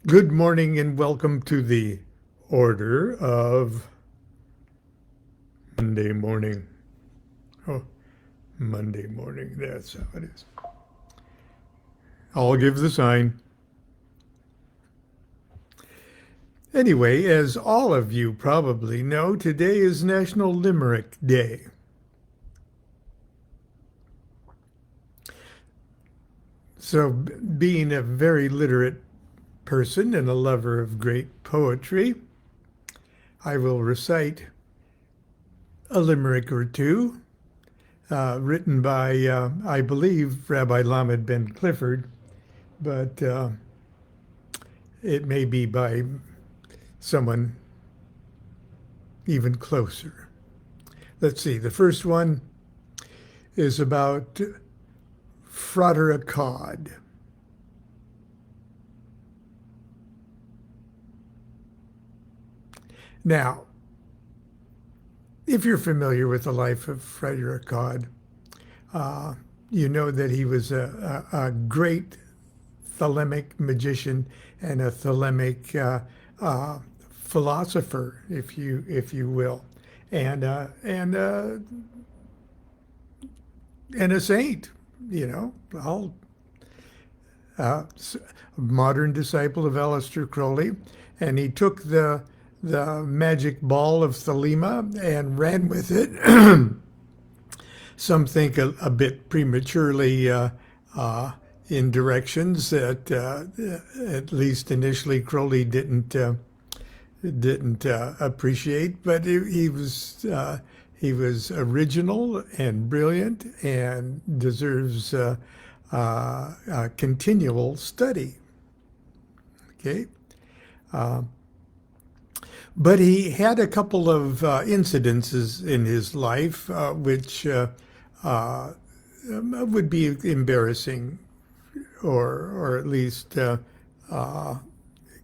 Good morning and welcome to the order of Monday morning. Oh, Monday morning, that's how it is. I'll give the sign. Anyway, as all of you probably know, today is National Limerick Day. So, being a very literate person and a lover of great poetry, I will recite a limerick or two written by, I believe, Rabbi Lamed Ben Clifford, but it may be by someone even closer. Let's see. The first one is about Frater Akkad. Now, if you're familiar with the life of Frater Akkad, you know that he was a great thelemic magician and a thelemic philosopher, if you will, and and a saint. You know, all modern disciple of Aleister Crowley, and he took the magic ball of Thelema and ran with it. Some think a bit prematurely in directions that at least initially Crowley didn't appreciate, but he was original and brilliant and deserves continual study. Okay. But he had a couple of incidences in his life which would be embarrassing or at least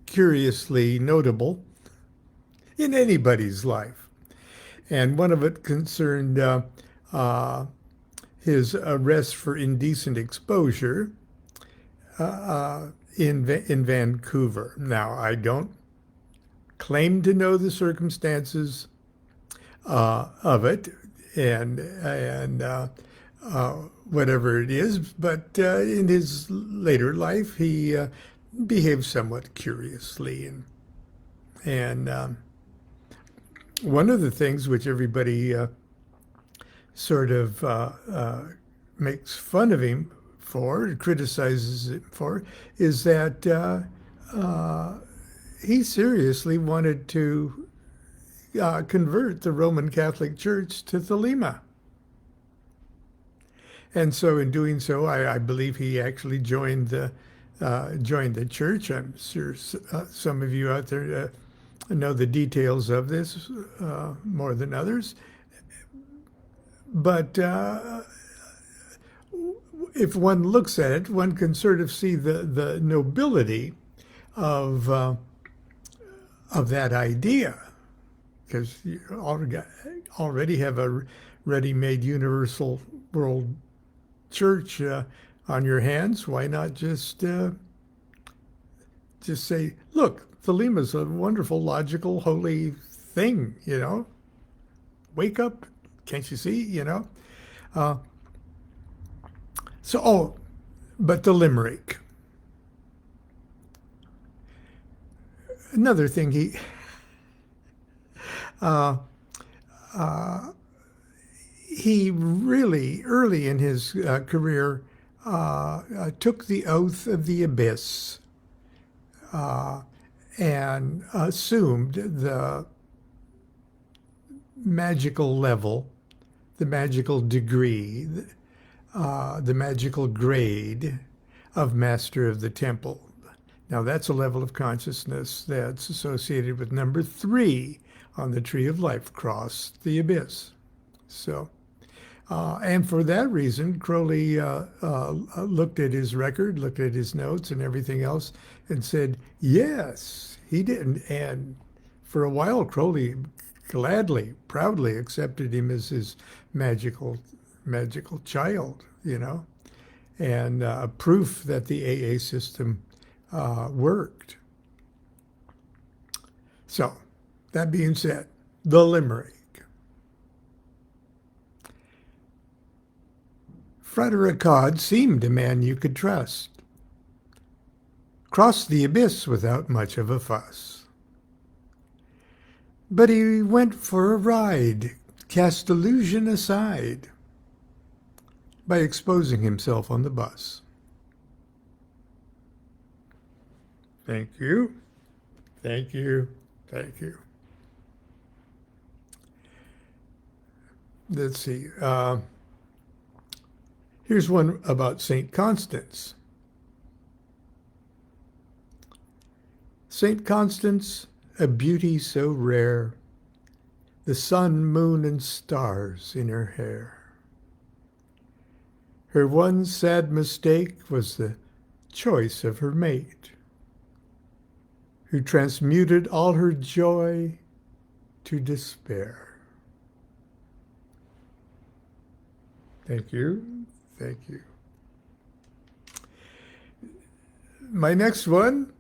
curiously notable in anybody's life. And one of it concerned his arrest for indecent exposure in Vancouver. Now, I don't claim to know the circumstances of it and whatever it is, but in his later life, he behaved somewhat curiously, and one of the things which everybody sort of makes fun of him for, criticizes him for, is that he seriously wanted to convert the Roman Catholic Church to Thelema. And so in doing so, I believe he actually joined the church. I'm sure some of you out there know the details of this more than others. But if one looks at it, one can sort of see the nobility of that idea, because you already have a ready-made universal world church on your hands. Why not just say, look, Thelema's a wonderful, logical, holy thing, you know? Wake up, can't you see, you know? But the limerick. Another thing he really, early in his career, took the oath of the abyss and assumed the magical level, the magical degree, the magical grade of Master of the Temple. Now, that's a level of consciousness that's associated with number 3 on the Tree of Life, cross the abyss. So, and for that reason, Crowley looked at his record, looked at his notes and everything else, and said, yes, he did. And for a while, Crowley gladly, proudly accepted him as his magical child, you know, and proof that the AA system worked. So, that being said, the limerick. Frederick Codd seemed a man you could trust. Crossed the abyss without much of a fuss. But he went for a ride, cast illusion aside by exposing himself on the bus. Thank you. Thank you. Thank you. Let's see. Here's one about St. Constance. St. Constance, a beauty so rare, the sun, moon, and stars in her hair. Her one sad mistake was the choice of her mate, who transmuted all her joy to despair. Thank you. Thank you. My next one,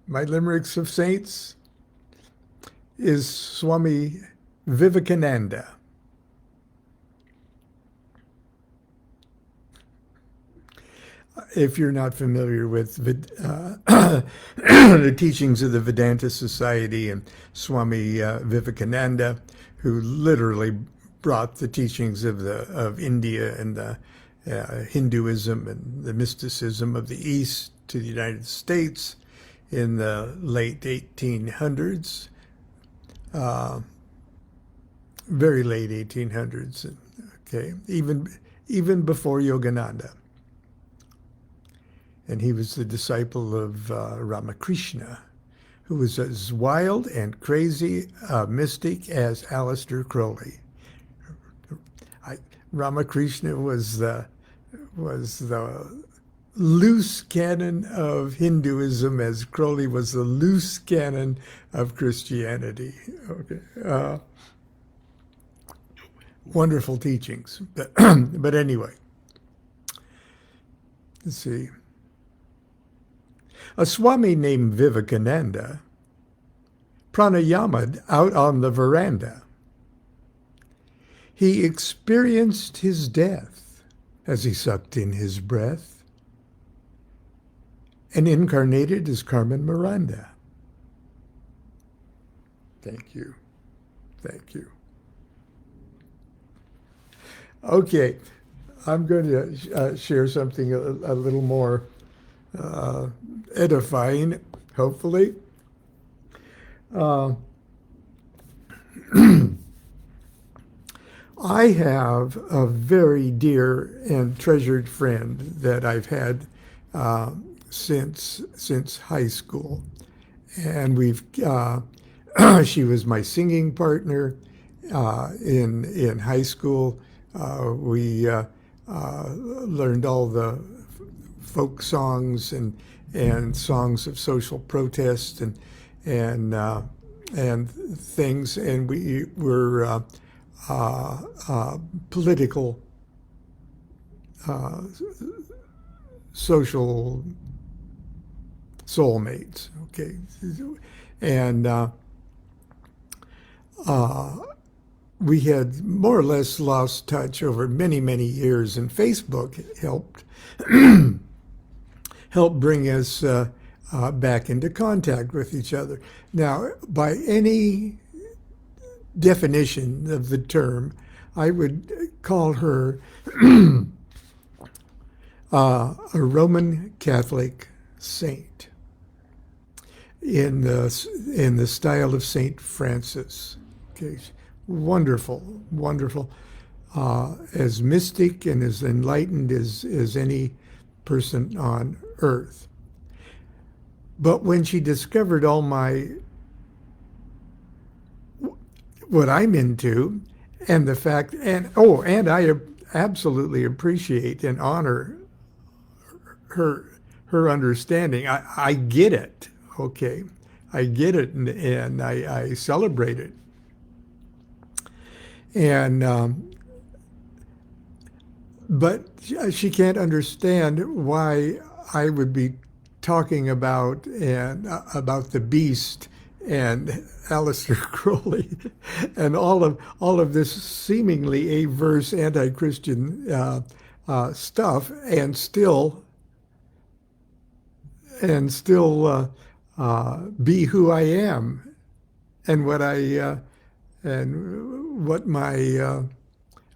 my Limericks of Saints, is Swami Vivekananda. If you're not familiar with the teachings of the Vedanta Society and Swami Vivekananda, who literally brought the teachings of India and the Hinduism and the mysticism of the East to the United States in the late 1800s, very late 1800s, okay, even before Yogananda. And he was the disciple of Ramakrishna, who was as wild and crazy a mystic as Aleister Crowley. Ramakrishna was the loose canon of Hinduism, as Crowley was the loose canon of Christianity. Okay, wonderful teachings, but anyway, let's see. A Swami named Vivekananda pranayama'd out on the veranda. He experienced his death as he sucked in his breath and incarnated as Carmen Miranda. Thank you. Thank you. Okay, I'm going to share something a little more edifying, hopefully. I have a very dear and treasured friend that I've had since high school, and she was my singing partner in high school. We learned all the folk songs and songs of social protest and things, and we were political, social soulmates. Okay, and we had more or less lost touch over many, many years, and Facebook helped bring us back into contact with each other. Now, by any definition of the term, I would call her a Roman Catholic saint in the style of Saint Francis. Okay, wonderful, wonderful, as mystic and as enlightened as any person on earth. But when she discovered all what I'm into, and the fact, and I absolutely appreciate and honor her understanding. I get it, okay? I get it, and I celebrate it. And but she can't understand why I would be talking about about the beast and Aleister Crowley and all of this seemingly averse anti-Christian stuff, and still be who I am and what my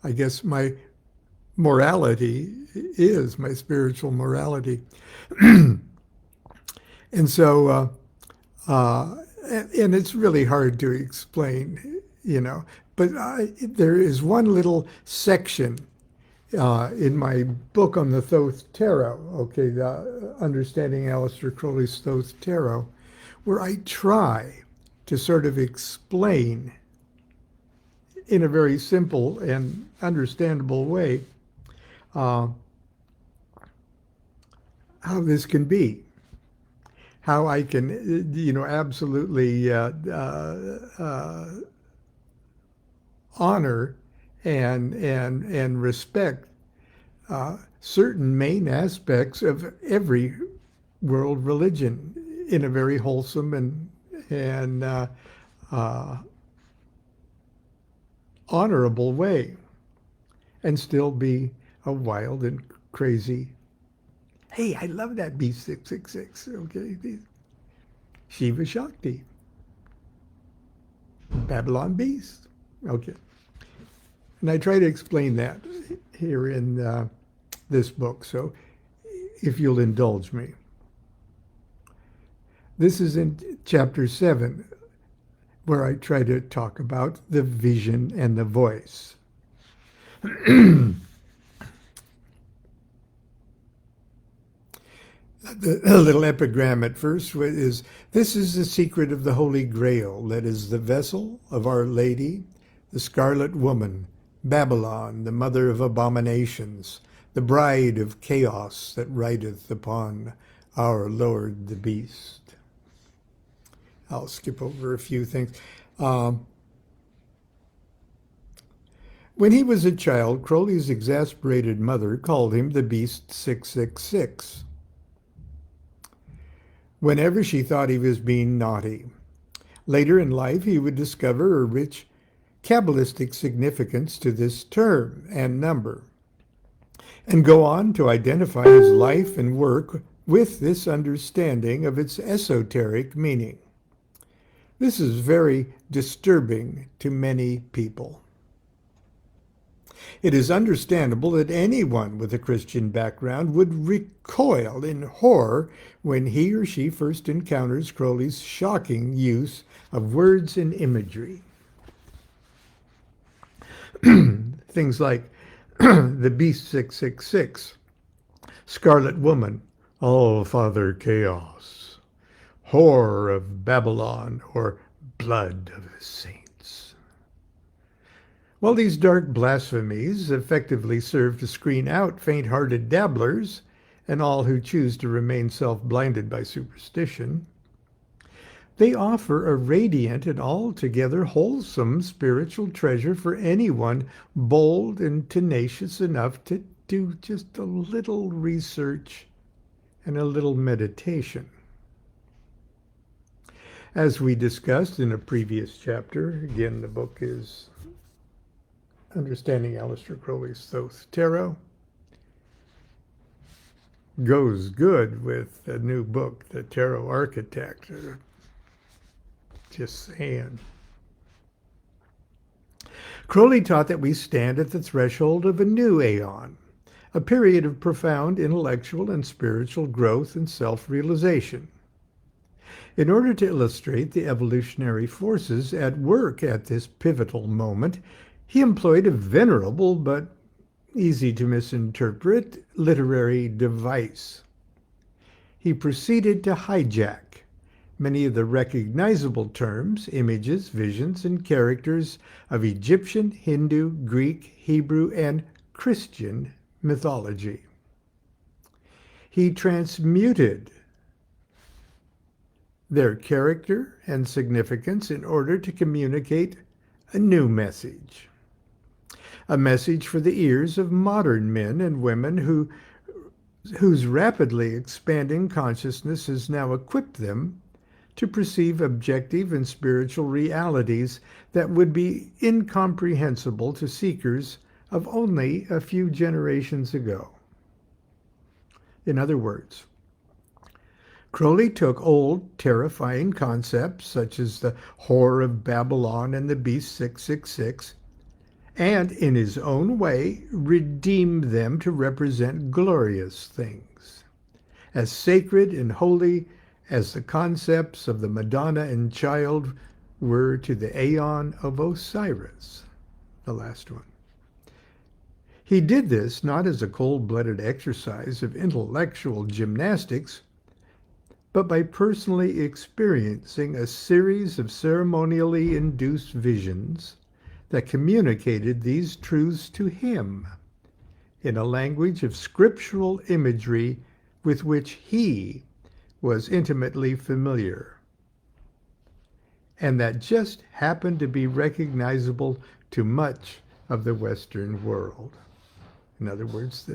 I guess my morality is, my spiritual morality. And so, and it's really hard to explain, but there is one little section in my book on the Thoth Tarot, okay, the Understanding Aleister Crowley's Thoth Tarot, where I try to sort of explain in a very simple and understandable way how this can be, how I can, absolutely honor and respect certain main aspects of every world religion in a very wholesome and honorable way, and still be a wild and crazy. Hey, I love that B666. Okay, Shiva Shakti, Babylon Beast. Okay. And I try to explain that here in this book, so if you'll indulge me. This is in chapter 7, where I try to talk about the vision and the voice. A little epigram at first is, "This is the secret of the Holy Grail, that is the vessel of Our Lady, the Scarlet Woman, Babylon, the mother of abominations, the bride of chaos that rideth upon our Lord the Beast." I'll skip over a few things. When he was a child, Crowley's exasperated mother called him the Beast 666 whenever she thought he was being naughty. Later in life, he would discover a rich Kabbalistic significance to this term and number, and go on to identify his life and work with this understanding of its esoteric meaning. This is very disturbing to many people. It is understandable that anyone with a Christian background would recoil in horror when he or she first encounters Crowley's shocking use of words and imagery. Things like the Beast 666, Scarlet Woman, All Father Chaos, Whore of Babylon, or Blood of the Saints. While these dark blasphemies effectively serve to screen out faint-hearted dabblers and all who choose to remain self-blinded by superstition, they offer a radiant and altogether wholesome spiritual treasure for anyone bold and tenacious enough to do just a little research and a little meditation. As we discussed in a previous chapter, again, the book is Understanding Aleister Crowley's Thoth Tarot. Goes good with a new book, The Tarot Architect. Just saying. Crowley taught that we stand at the threshold of a new aeon, a period of profound intellectual and spiritual growth and self-realization. In order to illustrate the evolutionary forces at work at this pivotal moment, he employed a venerable but easy to misinterpret literary device. He proceeded to hijack many of the recognizable terms, images, visions, and characters of Egyptian, Hindu, Greek, Hebrew, and Christian mythology. He transmuted their character and significance in order to communicate a new message. A message for the ears of modern men and women who whose rapidly expanding consciousness has now equipped them to perceive objective and spiritual realities that would be incomprehensible to seekers of only a few generations ago. In other words, Crowley took old, terrifying concepts such as the Whore of Babylon and the Beast 666, and in his own way redeemed them to represent glorious things, as sacred and holy as the concepts of the Madonna and Child were to the Aeon of Osiris, the last one. He did this not as a cold-blooded exercise of intellectual gymnastics, but by personally experiencing a series of ceremonially induced visions that communicated these truths to him in a language of scriptural imagery with which he was intimately familiar, and that just happened to be recognizable to much of the Western world. In other words,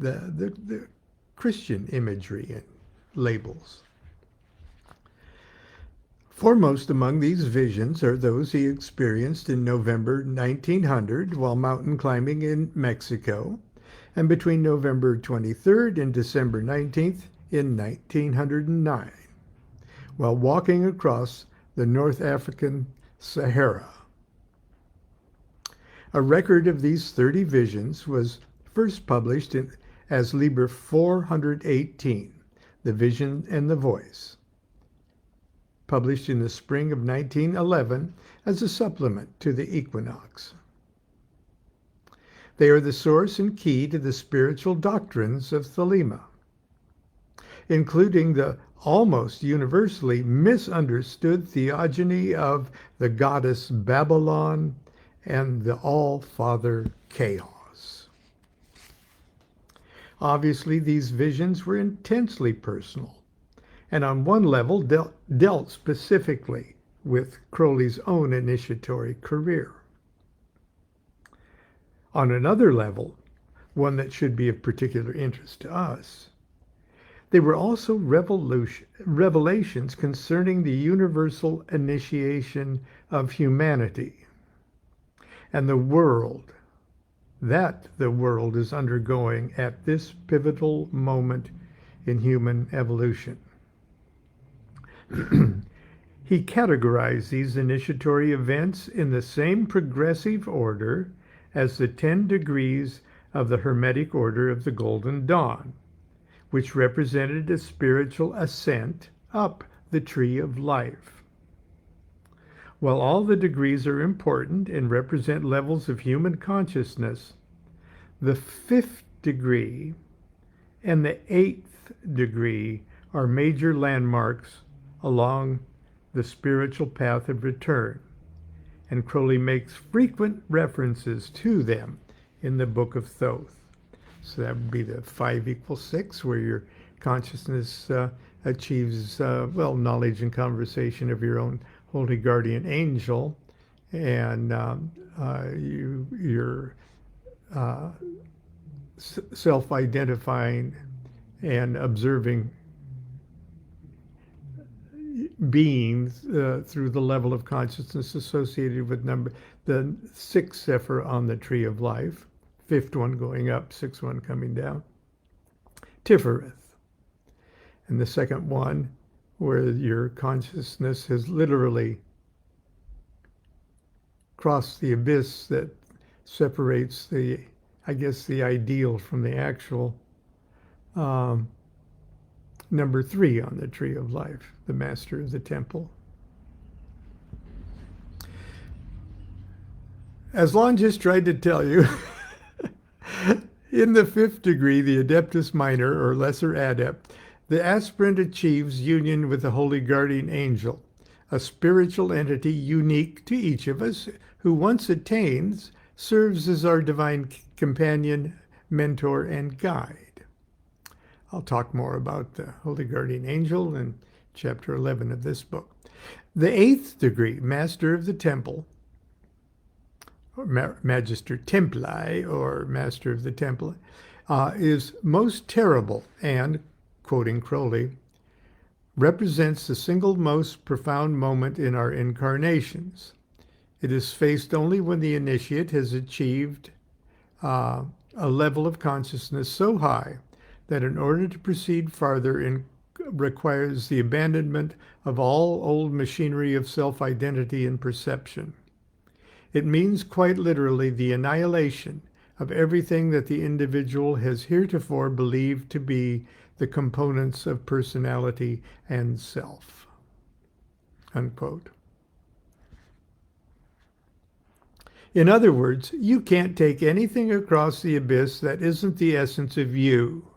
the Christian imagery and labels. Foremost among these visions are those he experienced in November 1900 while mountain climbing in Mexico, and between November 23rd and December 19th in 1909, while walking across the North African Sahara. A record of these 30 visions was first published as Liber 418, The Vision and the Voice, published in the spring of 1911 as a supplement to the Equinox. They are the source and key to the spiritual doctrines of Thelema, including the almost universally misunderstood theogony of the goddess Babylon and the All-Father Chaos. Obviously, these visions were intensely personal, and on one level dealt specifically with Crowley's own initiatory career. On another level, one that should be of particular interest to us, they were also revelations concerning the universal initiation of humanity and the world that the world is undergoing at this pivotal moment in human evolution. He categorized these initiatory events in the same progressive order as the 10 degrees of the Hermetic Order of the Golden Dawn, which represented a spiritual ascent up the tree of life. While all the degrees are important and represent levels of human consciousness, the 5th degree and the 8th degree are major landmarks along the spiritual path of return, and Crowley makes frequent references to them in the Book of Thoth. So that would be the 5 equals 6, where your consciousness achieves, knowledge and conversation of your own holy guardian angel, and you're self-identifying and observing beings through the level of consciousness associated with the 6th Sephir on the tree of life, 5th one going up, 6th one coming down, Tifereth. And the second one, where your consciousness has literally crossed the abyss that separates the ideal from the actual. Number 3 on the tree of life, the master of the temple. As Lon just tried to tell you, in the 5th degree, the Adeptus Minor, or Lesser Adept, the aspirant achieves union with the Holy Guardian Angel, a spiritual entity unique to each of us, who once attains, serves as our divine companion, mentor, and guide. I'll talk more about the Holy Guardian Angel in chapter 11 of this book. The 8th degree, Master of the Temple, or Magister Templi, or Master of the Temple, is most terrible and, quoting Crowley, represents the single most profound moment in our incarnations. It is faced only when the initiate has achieved a level of consciousness so high that in order to proceed farther requires the abandonment of all old machinery of self-identity and perception. It means quite literally the annihilation of everything that the individual has heretofore believed to be the components of personality and self. Unquote. In other words, you can't take anything across the abyss that isn't the essence of you.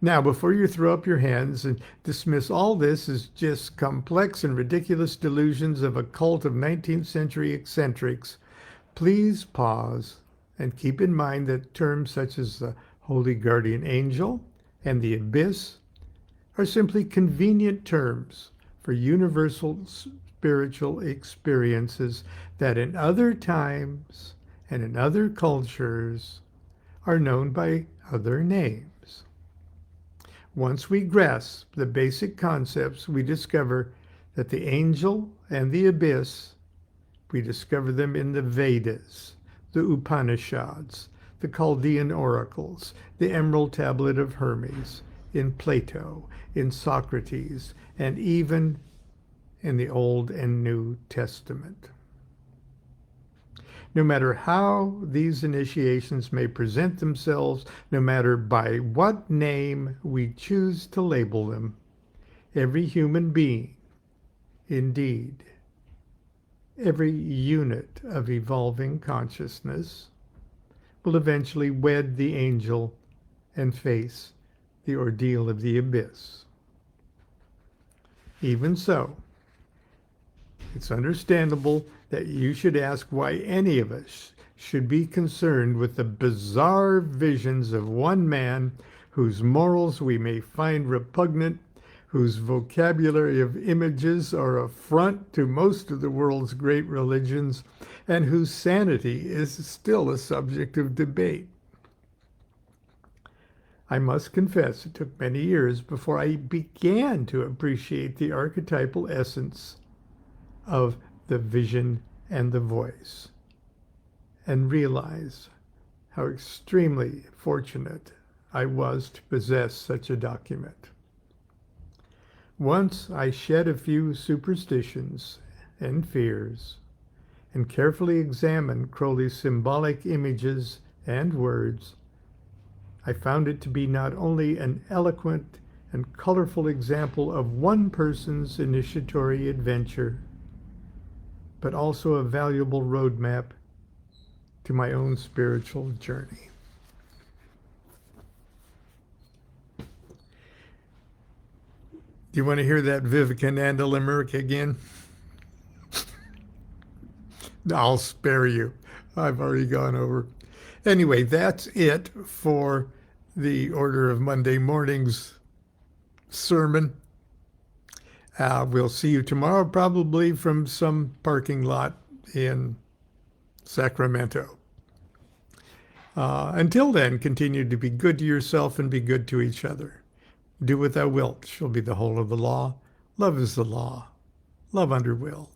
Now, before you throw up your hands and dismiss all this as just complex and ridiculous delusions of a cult of 19th century eccentrics, please pause and keep in mind that terms such as the Holy Guardian Angel and the Abyss are simply convenient terms for universal spiritual experiences that in other times and in other cultures are known by other names. Once we grasp the basic concepts, we discover that the angel and the abyss, we discover them in the Vedas, the Upanishads, the Chaldean oracles, the Emerald Tablet of Hermes, in Plato, in Socrates, and even in the Old and New Testament. No matter how these initiations may present themselves, no matter by what name we choose to label them, every human being, indeed, every unit of evolving consciousness, will eventually wed the angel and face the ordeal of the abyss. Even so, it's understandable that you should ask why any of us should be concerned with the bizarre visions of one man whose morals we may find repugnant, whose vocabulary of images are affront to most of the world's great religions, and whose sanity is still a subject of debate. I must confess it took many years before I began to appreciate the archetypal essence of the vision and the voice, and realize how extremely fortunate I was to possess such a document. Once I shed a few superstitions and fears, and carefully examined Crowley's symbolic images and words, I found it to be not only an eloquent and colorful example of one person's initiatory adventure, but also a valuable roadmap to my own spiritual journey. Do you want to hear that Vivekananda limerick again? I'll spare you. I've already gone over. Anyway, that's it for the Order of Monday Mornings sermon. We'll see you tomorrow, probably from some parking lot in Sacramento. Until then, continue to be good to yourself and be good to each other. Do what thou wilt shall be the whole of the law. Love is the law. Love under will.